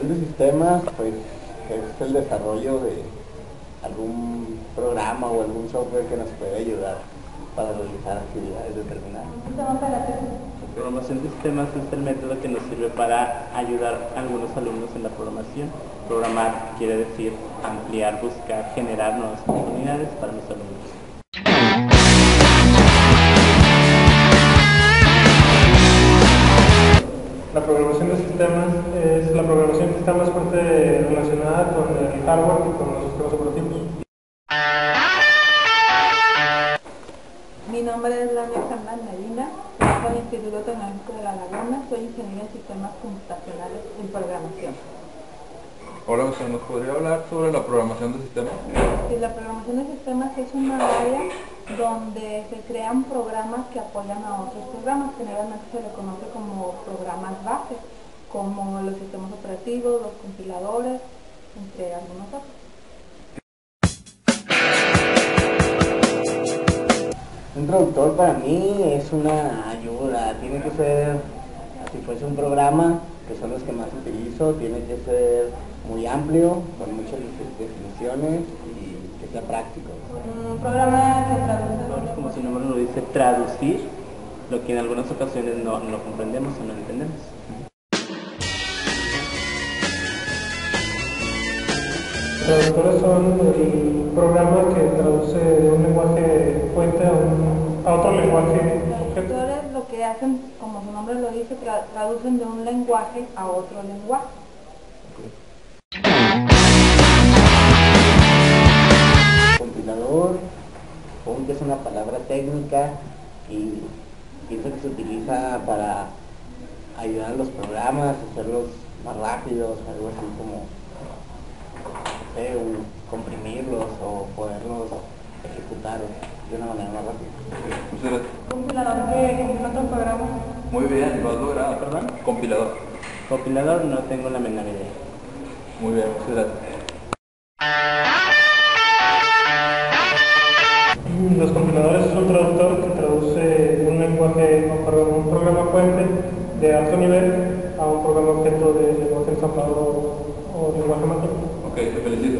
programación de sistemas, pues, es el desarrollo de algún programa o algún software que nos pueda ayudar para realizar actividades determinadas. La programación de sistemas es el método que nos sirve para ayudar a algunos alumnos en la programación. Programar quiere decir ampliar, buscar, generar nuevas oportunidades para los alumnos. La programación de sistemas es la programación que está más fuerte relacionada con el hardware y con los sistemas operativos. Mi nombre es Lamia Fernández Medina, trabajo en el Instituto Tecnológico de La Laguna, soy ingeniero en sistemas computacionales en programación. Hola, ¿usted nos podría hablar sobre la programación de sistemas? Sí, la programación de sistemas es una área donde se crean programas que apoyan a otros programas. Generalmente se le conoce como programas base, como los sistemas operativos, los compiladores, entre algunos otros. Un traductor para mí es una ayuda, tiene que ser, si fuese un programa, que son los que más utilizo, tiene que ser muy amplio, con muchas definiciones y que sea práctico. Un programa que traduce, como su nombre lo dice, traducir lo que en algunas ocasiones no comprendemos o no entendemos. Los traductores son el programa que traduce de un lenguaje fuente a otro lenguaje los traductores lo que hacen, como su nombre lo dice, traducen de un lenguaje a otro lenguaje. Compilador, supongo que es una palabra técnica y pienso que se utiliza para ayudar a los programas, hacerlos más rápidos, algo así como comprimirlos o poderlos ejecutar de una manera más rápida. ¿Compilador que compila otro programa? Muy bien, lo has logrado. ¿Perdón? Compilador. Compilador no tengo la menor idea. Muy bien, muchas gracias. Los compiladores es un traductor que traduce un lenguaje, un programa fuente de alto nivel a un programa objeto de lenguaje ensamblador o lenguaje máquina. Ok, te felicito.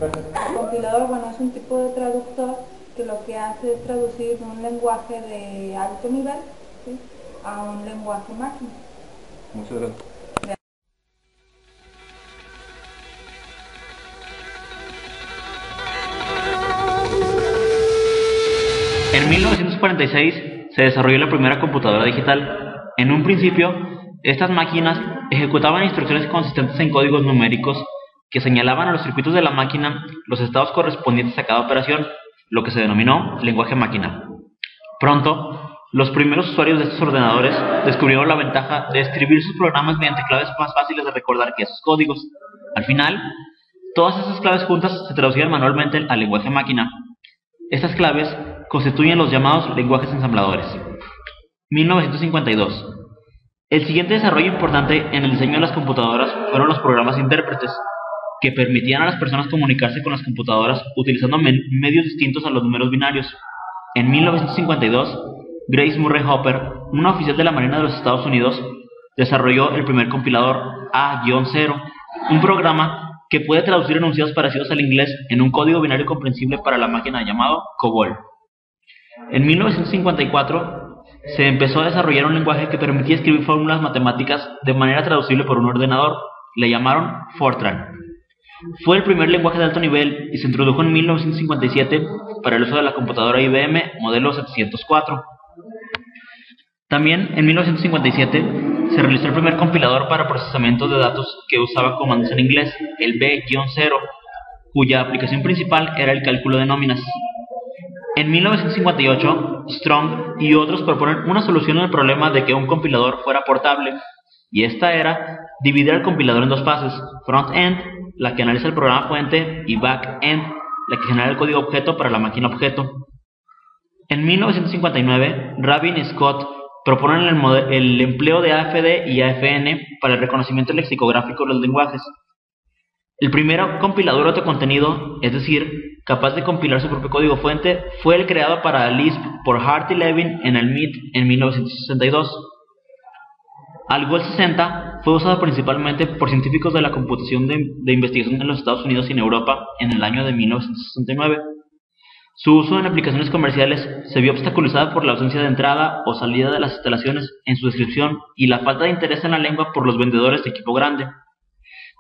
Gracias. El compilador, bueno, es un tipo de traductor que lo que hace es traducir un lenguaje de alto nivel, ¿sí?, a un lenguaje máquina. Muchas gracias. En 1946 se desarrolló la primera computadora digital. En un principio, estas máquinas ejecutaban instrucciones consistentes en códigos numéricos que señalaban a los circuitos de la máquina los estados correspondientes a cada operación, lo que se denominó lenguaje máquina. Pronto, los primeros usuarios de estos ordenadores descubrieron la ventaja de escribir sus programas mediante claves más fáciles de recordar que esos códigos. Al final, todas esas claves juntas se traducían manualmente al lenguaje máquina. Estas claves constituyen los llamados lenguajes ensambladores. 1952. El siguiente desarrollo importante en el diseño de las computadoras fueron los programas intérpretes, que permitían a las personas comunicarse con las computadoras utilizando medios distintos a los números binarios. En 1952, Grace Murray Hopper, una oficial de la Marina de los Estados Unidos, desarrolló el primer compilador A-0, un programa que puede traducir enunciados parecidos al inglés en un código binario comprensible para la máquina llamado COBOL. En 1954 se empezó a desarrollar un lenguaje que permitía escribir fórmulas matemáticas de manera traducible por un ordenador. Le llamaron Fortran. Fue el primer lenguaje de alto nivel y se introdujo en 1957 para el uso de la computadora IBM modelo 704. También en 1957 se realizó el primer compilador para procesamiento de datos que usaba comandos en inglés, el B-0, cuya aplicación principal era el cálculo de nóminas. En 1958, Strong y otros proponen una solución al problema de que un compilador fuera portable, y esta era dividir el compilador en dos fases: front-end, la que analiza el programa fuente, y back-end, la que genera el código objeto para la máquina objeto. En 1959, Rabin y Scott proponen el empleo de AFD y AFN para el reconocimiento lexicográfico de los lenguajes. El primer compilador autocontenido, es decir, capaz de compilar su propio código fuente, fue el creado para Lisp por Hart y Levin en el MIT en 1962. ALGOL 60 fue usado principalmente por científicos de la computación de investigación en los Estados Unidos y en Europa en el año de 1969. Su uso en aplicaciones comerciales se vio obstaculizado por la ausencia de entrada o salida de las instalaciones en su descripción y la falta de interés en la lengua por los vendedores de equipo grande.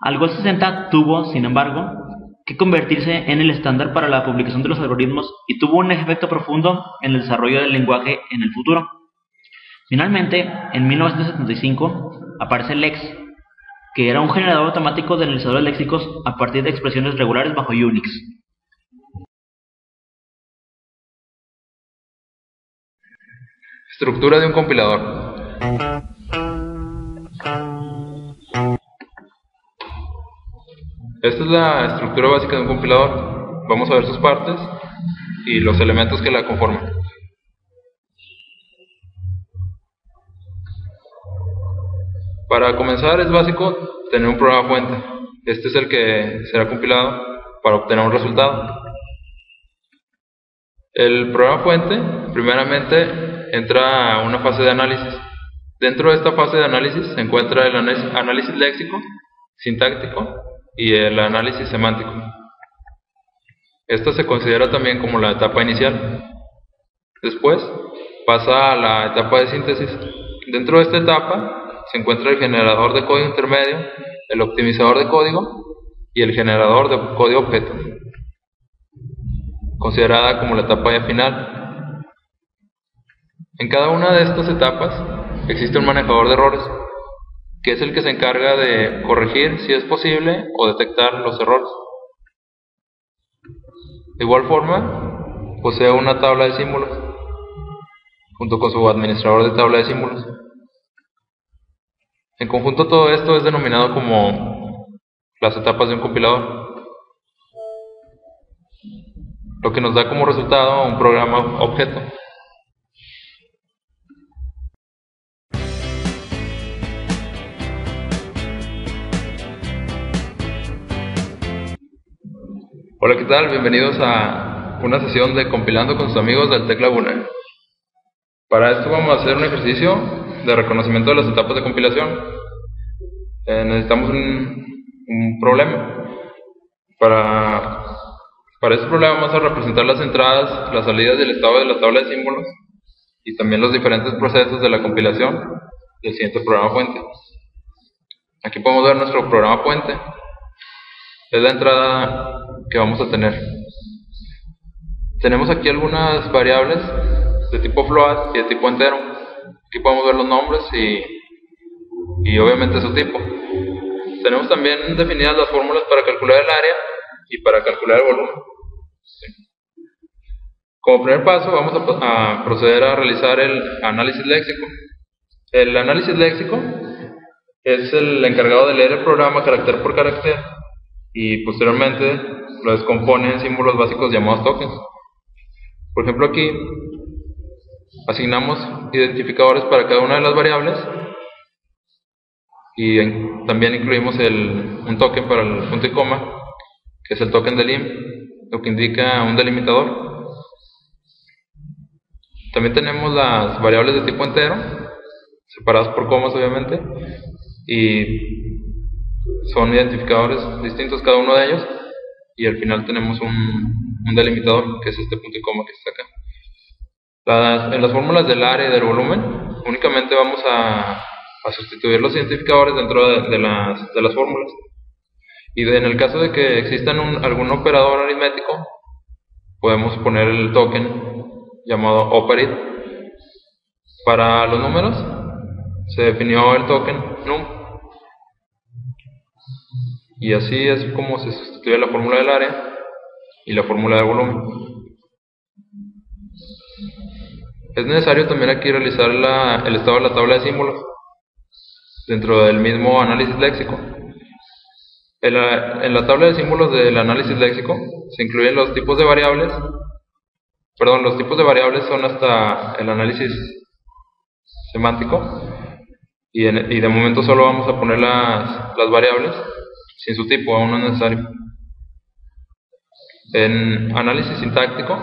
ALGOL 60 tuvo, sin embargo, que convertirse en el estándar para la publicación de los algoritmos y tuvo un efecto profundo en el desarrollo del lenguaje en el futuro. Finalmente, en 1975, aparece LEX, que era un generador automático de analizadores léxicos a partir de expresiones regulares bajo Unix. Estructura de un compilador. Esta es la estructura básica de un compilador. Vamos a ver sus partes y los elementos que la conforman. Para comenzar es básico tener un programa fuente. Este es el que será compilado para obtener un resultado. El programa fuente primeramente entra a una fase de análisis. Dentro de esta fase de análisis se encuentra el análisis léxico, sintáctico y el análisis semántico. Esta se considera también como la etapa inicial. Después pasa a la etapa de síntesis. Dentro de esta etapa se encuentra el generador de código intermedio, el optimizador de código y el generador de código objeto, considerada como la etapa ya final. En cada una de estas etapas existe un manejador de errores, que es el que se encarga de corregir si es posible o detectar los errores. De igual forma, posee una tabla de símbolos, junto con su administrador de tabla de símbolos. En conjunto todo esto es denominado como las etapas de un compilador, lo que nos da como resultado un programa objeto. Hola, ¿qué tal? Bienvenidos a una sesión de Compilando con sus amigos del TEC Laguna. Para esto vamos a hacer un ejercicio de reconocimiento de las etapas de compilación. Necesitamos un problema. Para este problema vamos a representar las entradas, las salidas y el estado de la tabla de símbolos y también los diferentes procesos de la compilación del siguiente programa fuente. Aquí podemos ver nuestro programa fuente. Es la entrada que vamos a tener. Tenemos aquí algunas variables de tipo float y de tipo entero. Aquí podemos ver los nombres y obviamente su tipo. Tenemos también definidas las fórmulas para calcular el área y para calcular el volumen. Como primer paso vamos a proceder a realizar el análisis léxico. El análisis léxico es el encargado de leer el programa carácter por carácter y posteriormente lo descompone en símbolos básicos llamados tokens. Por ejemplo, aquí asignamos identificadores para cada una de las variables y también incluimos un token para el punto y coma, que es el token de lim, lo que indica un delimitador. También tenemos las variables de tipo entero, separadas por comas obviamente, y son identificadores distintos cada uno de ellos, y al final tenemos un delimitador, que es este punto y coma que está acá. En las fórmulas del área y del volumen únicamente vamos a sustituir los identificadores dentro de las fórmulas, y en el caso de que existan algún operador aritmético podemos poner el token llamado operit. Para los números se definió el token num, y así es como se sustituye la fórmula del área y la fórmula del volumen. Es necesario también aquí realizar el estado de la tabla de símbolos dentro del mismo análisis léxico. En la tabla de símbolos del análisis léxico se incluyen los tipos de variables. Los tipos de variables son hasta el análisis semántico, y de momento solo vamos a poner las variables sin su tipo, aún no es necesario. En análisis sintáctico,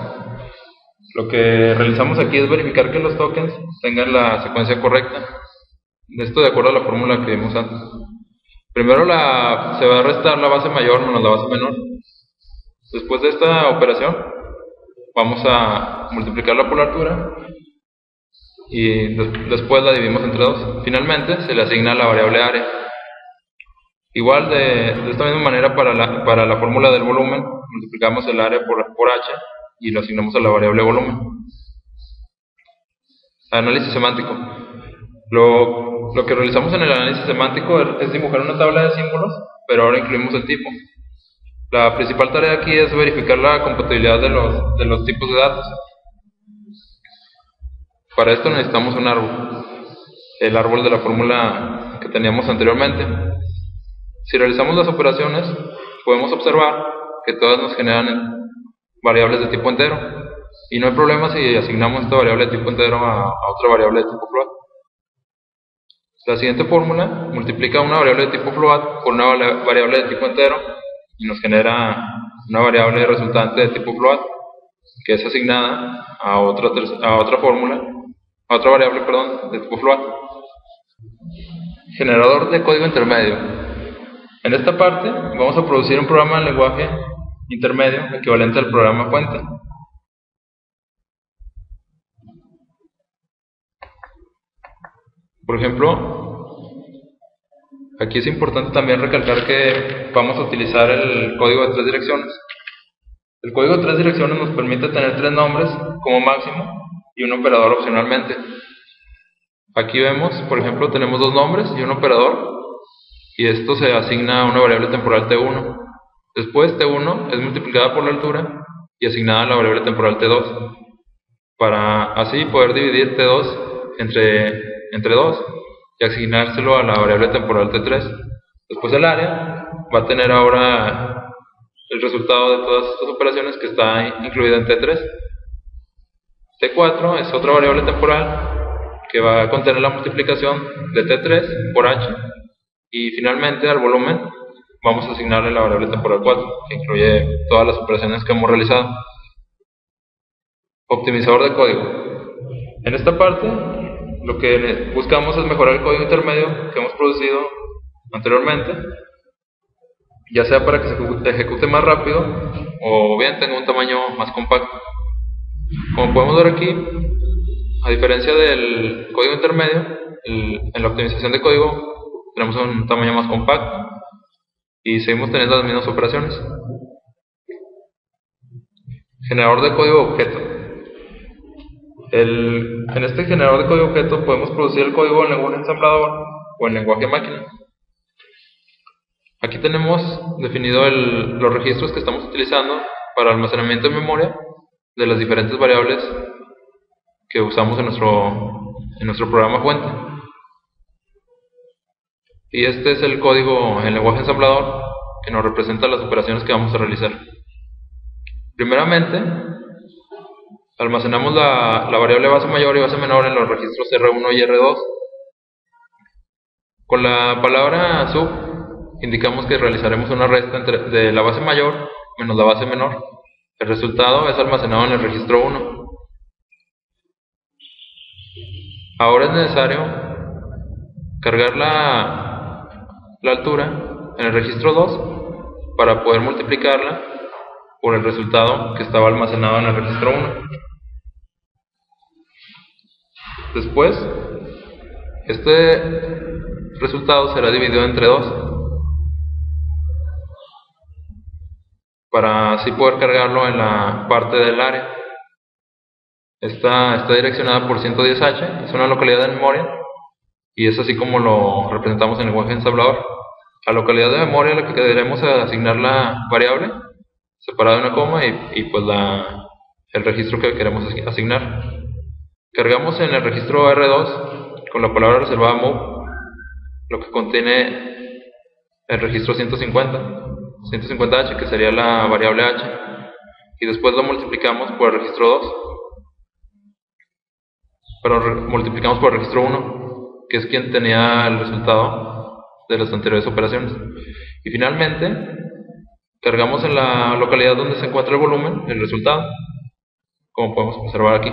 lo que realizamos aquí es verificar que los tokens tengan la secuencia correcta. Esto de acuerdo a la fórmula que vimos antes. Primero se va a restar la base mayor menos la base menor. Después de esta operación vamos a multiplicarla por la altura y después la dividimos entre 2. Finalmente se le asigna la variable área. Igual de esta misma manera para la fórmula del volumen, multiplicamos el área por h y lo asignamos a la variable volumen. Análisis semántico. Lo que realizamos en el análisis semántico es dibujar una tabla de símbolos, pero ahora incluimos el tipo. La principal tarea aquí es verificar la compatibilidad de los tipos de datos. Para esto necesitamos un árbol, el árbol de la fórmula que teníamos anteriormente. Si realizamos las operaciones, podemos observar que todas nos generan variables de tipo entero, y no hay problema si asignamos esta variable de tipo entero a otra variable de tipo float. La siguiente fórmula multiplica una variable de tipo float por una variable de tipo entero y nos genera una variable resultante de tipo float que es asignada a otra variable, de tipo float. Generador de código intermedio. En esta parte vamos a producir un programa de lenguaje intermedio equivalente al programa fuente. Por ejemplo, aquí es importante también recalcar que vamos a utilizar el código de 3 direcciones. El código de 3 direcciones nos permite tener 3 nombres como máximo y un operador opcionalmente. Aquí vemos, por ejemplo, tenemos 2 nombres y un operador, y esto se asigna a una variable temporal t1. Después t1 es multiplicada por la altura y asignada a la variable temporal t2, para así poder dividir t2 entre 2 y asignárselo a la variable temporal t3. Después el área va a tener ahora el resultado de todas estas operaciones que está incluida en t3. t4 es otra variable temporal que va a contener la multiplicación de t3 por h, y finalmente al volumen vamos a asignarle la variable temporal 4, que incluye todas las operaciones que hemos realizado. Optimizador de código. En esta parte lo que buscamos es mejorar el código intermedio que hemos producido anteriormente, ya sea para que se ejecute más rápido o bien tenga un tamaño más compacto. Como podemos ver aquí, a diferencia del código intermedio, en la optimización de código tenemos un tamaño más compacto y seguimos teniendo las mismas operaciones. Generador de código objeto. En este generador de código objeto podemos producir el código en lenguaje ensamblador o en lenguaje máquina. Aquí tenemos definido los registros que estamos utilizando para almacenamiento en memoria de las diferentes variables que usamos en nuestro programa fuente. Y este es el código en lenguaje ensamblador que nos representa las operaciones que vamos a realizar. Primeramente, almacenamos la variable base mayor y base menor en los registros R1 y R2. Con la palabra sub indicamos que realizaremos una resta de la base mayor menos la base menor. El resultado es almacenado en el registro 1. Ahora es necesario cargar la altura en el registro 2 para poder multiplicarla por el resultado que estaba almacenado en el registro 1. Después, este resultado será dividido entre 2 para así poder cargarlo en la parte del área. Está direccionada por 110H, es una localidad de memoria y es así como lo representamos en el lenguaje ensamblador. A la localidad de memoria a la que queremos asignar la variable separada de una coma y pues el registro que queremos asignar. Cargamos en el registro R2 con la palabra reservada move lo que contiene el registro 150H, que sería la variable h, y después lo multiplicamos por el registro 2, pero multiplicamos por el registro 1, que es quien tenía el resultado de las anteriores operaciones. Y finalmente cargamos en la localidad donde se encuentra el volumen el resultado, como podemos observar aquí.